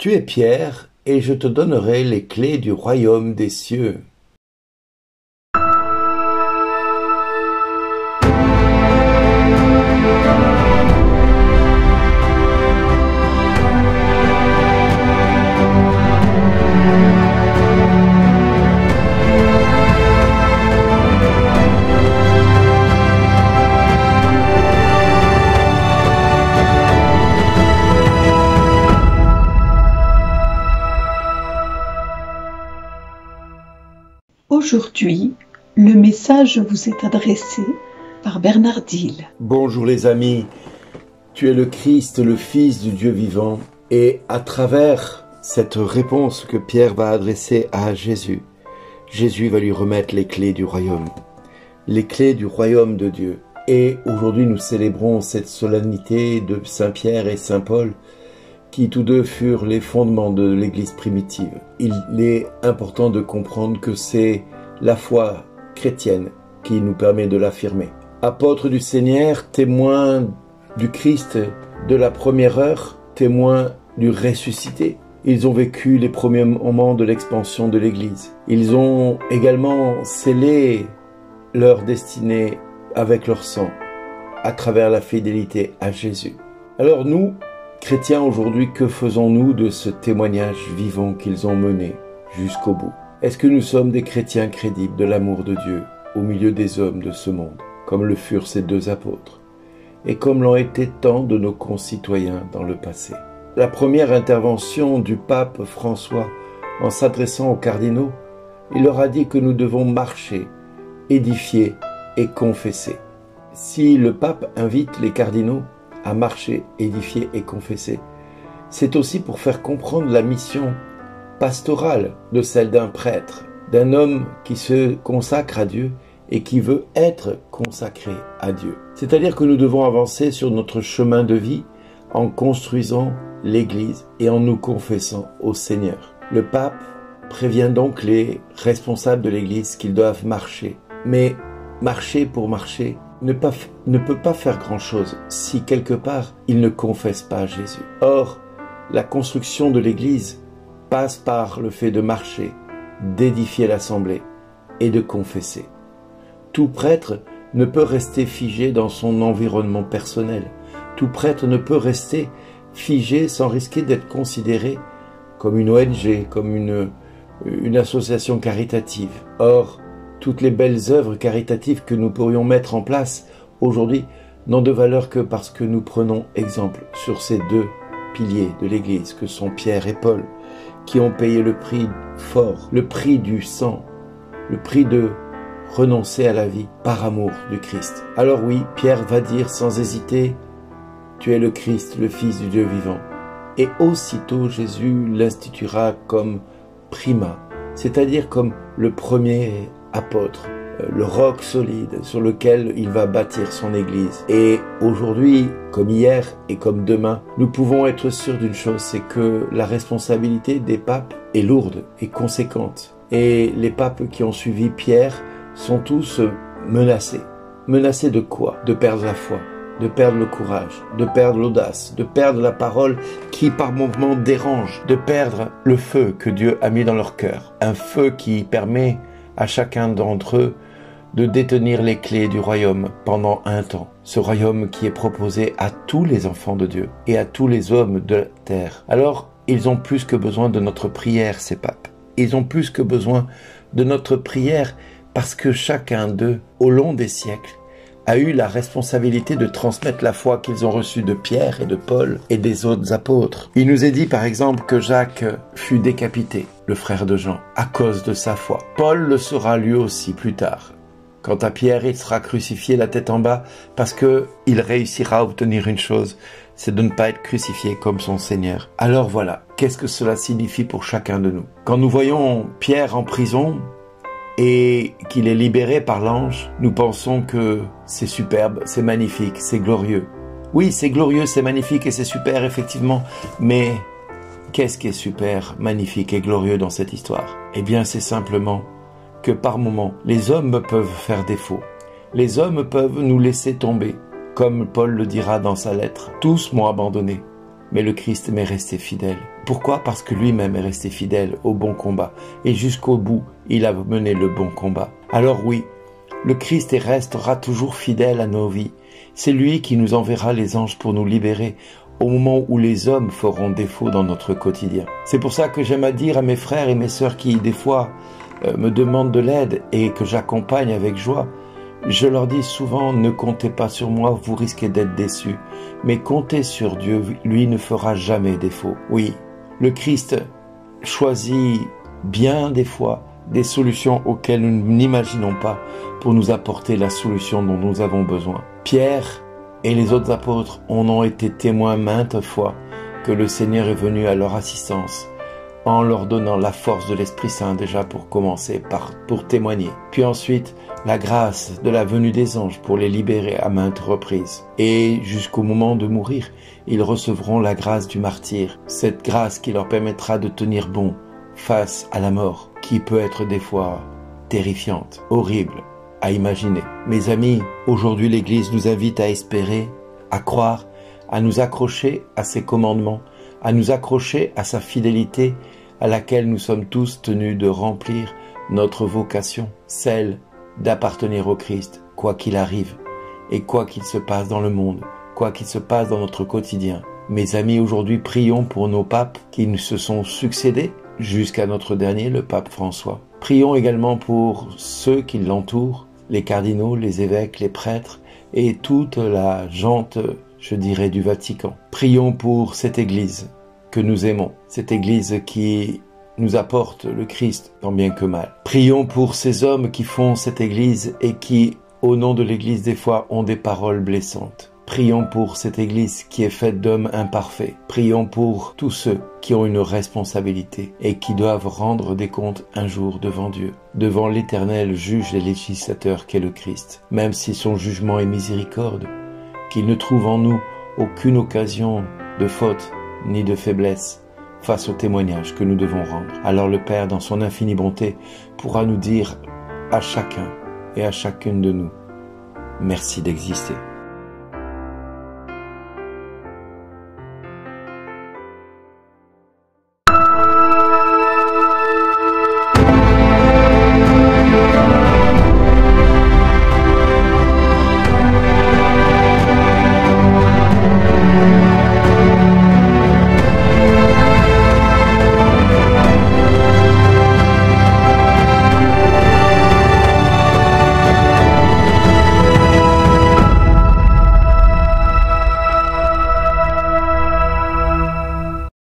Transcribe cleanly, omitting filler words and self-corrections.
Tu es Pierre, et je te donnerai les clés du royaume des cieux. Aujourd'hui, le message vous est adressé par Bernard Dille. Bonjour les amis, tu es le Christ, le Fils du Dieu vivant, et à travers cette réponse que Pierre va adresser à Jésus, Jésus va lui remettre les clés du royaume de Dieu. Et aujourd'hui nous célébrons cette solennité de Saint Pierre et Saint Paul, qui tous deux furent les fondements de l'Église primitive. Il est important de comprendre que c'est la foi chrétienne qui nous permet de l'affirmer. Apôtres du Seigneur, témoins du Christ de la première heure, témoins du ressuscité, ils ont vécu les premiers moments de l'expansion de l'Église. Ils ont également scellé leur destinée avec leur sang, à travers la fidélité à Jésus. Alors nous, chrétiens aujourd'hui, que faisons-nous de ce témoignage vivant qu'ils ont mené jusqu'au bout? Est-ce que nous sommes des chrétiens crédibles de l'amour de Dieu au milieu des hommes de ce monde, comme le furent ces deux apôtres, et comme l'ont été tant de nos concitoyens dans le passé? La première intervention du pape François, en s'adressant aux cardinaux, il leur a dit que nous devons marcher, édifier et confesser. Si le pape invite les cardinaux à marcher, édifier et confesser, c'est aussi pour faire comprendre la mission pastorale de celle d'un prêtre, d'un homme qui se consacre à Dieu et qui veut être consacré à Dieu. C'est-à-dire que nous devons avancer sur notre chemin de vie en construisant l'Église et en nous confessant au Seigneur. Le pape prévient donc les responsables de l'Église qu'ils doivent marcher. Mais marcher pour marcher ne peut pas faire grand-chose si quelque part il ne confesse pas Jésus. Or, la construction de l'Église passe par le fait de marcher, d'édifier l'assemblée et de confesser. Tout prêtre ne peut rester figé dans son environnement personnel. Tout prêtre ne peut rester figé sans risquer d'être considéré comme une ONG, comme une association caritative. Or, toutes les belles œuvres caritatives que nous pourrions mettre en place aujourd'hui n'ont de valeur que parce que nous prenons exemple sur ces deux piliers de l'Église que sont Pierre et Paul, qui ont payé le prix fort, le prix du sang, le prix de renoncer à la vie par amour du Christ. Alors oui, Pierre va dire sans hésiter, « Tu es le Christ, le Fils du Dieu vivant ». Et aussitôt Jésus l'instituera comme primat, c'est-à-dire comme le premier apôtre, le roc solide sur lequel il va bâtir son Église. Et aujourd'hui, comme hier et comme demain, nous pouvons être sûrs d'une chose, c'est que la responsabilité des papes est lourde et conséquente. Et les papes qui ont suivi Pierre sont tous menacés. Menacés de quoi? De perdre la foi, de perdre le courage, de perdre l'audace, de perdre la parole qui par moments dérange, de perdre le feu que Dieu a mis dans leur cœur. Un feu qui permet à chacun d'entre eux de détenir les clés du royaume pendant un temps. Ce royaume qui est proposé à tous les enfants de Dieu et à tous les hommes de la terre. Alors, ils ont plus que besoin de notre prière, ces papes. Ils ont plus que besoin de notre prière parce que chacun d'eux, au long des siècles, a eu la responsabilité de transmettre la foi qu'ils ont reçue de Pierre et de Paul et des autres apôtres. Il nous est dit par exemple que Jacques fut décapité, le frère de Jean, à cause de sa foi. Paul le sera lui aussi plus tard. Quant à Pierre, il sera crucifié la tête en bas parce qu'il réussira à obtenir une chose, c'est de ne pas être crucifié comme son Seigneur. Alors voilà, qu'est-ce que cela signifie pour chacun de nous? Quand nous voyons Pierre en prison, et qu'il est libéré par l'ange, nous pensons que c'est superbe, c'est magnifique, c'est glorieux. Oui, c'est glorieux, c'est magnifique et c'est super, effectivement. Mais qu'est-ce qui est super, magnifique et glorieux dans cette histoire? Eh bien, c'est simplement que par moments, les hommes peuvent faire défaut. Les hommes peuvent nous laisser tomber. Comme Paul le dira dans sa lettre, « Tous m'ont abandonné. mais le Christ m'est resté fidèle. Pourquoi? Parce que lui-même est resté fidèle au bon combat. Et jusqu'au bout, il a mené le bon combat. Alors oui, le Christ restera toujours fidèle à nos vies. C'est lui qui nous enverra les anges pour nous libérer au moment où les hommes feront défaut dans notre quotidien. C'est pour ça que j'aime à dire à mes frères et mes sœurs qui, des fois, me demandent de l'aide et que j'accompagne avec joie, je leur dis souvent, ne comptez pas sur moi, vous risquez d'être déçus. Mais comptez sur Dieu, lui ne fera jamais défaut. Oui, le Christ choisit bien des fois des solutions auxquelles nous n'imaginons pas pour nous apporter la solution dont nous avons besoin. Pierre et les autres apôtres en ont été témoins maintes fois que le Seigneur est venu à leur assistance en leur donnant la force de l'Esprit Saint déjà pour commencer, pour témoigner. Puis ensuite, la grâce de la venue des anges pour les libérer à maintes reprises. Et jusqu'au moment de mourir, ils recevront la grâce du martyr, cette grâce qui leur permettra de tenir bon face à la mort, qui peut être des fois terrifiante, horrible à imaginer. Mes amis, aujourd'hui l'Église nous invite à espérer, à croire, à nous accrocher à ses commandements, à nous accrocher à sa fidélité à laquelle nous sommes tous tenus de remplir notre vocation, celle d'appartenir au Christ, quoi qu'il arrive, et quoi qu'il se passe dans le monde, quoi qu'il se passe dans notre quotidien. Mes amis, aujourd'hui, prions pour nos papes qui nous se sont succédés jusqu'à notre dernier, le pape François. Prions également pour ceux qui l'entourent, les cardinaux, les évêques, les prêtres et toute la gente, je dirais, du Vatican. Prions pour cette Église que nous aimons, cette Église qui nous apporte le Christ tant bien que mal. Prions pour ces hommes qui font cette Église et qui, au nom de l'Église, des fois, ont des paroles blessantes. Prions pour cette Église qui est faite d'hommes imparfaits. Prions pour tous ceux qui ont une responsabilité et qui doivent rendre des comptes un jour devant Dieu, devant l'Éternel juge et législateur qu'est le Christ. Même si son jugement est miséricorde, qu'il ne trouve en nous aucune occasion de faute ni de faiblesse face au témoignage que nous devons rendre. Alors le Père, dans son infinie bonté, pourra nous dire à chacun et à chacune de nous, merci d'exister.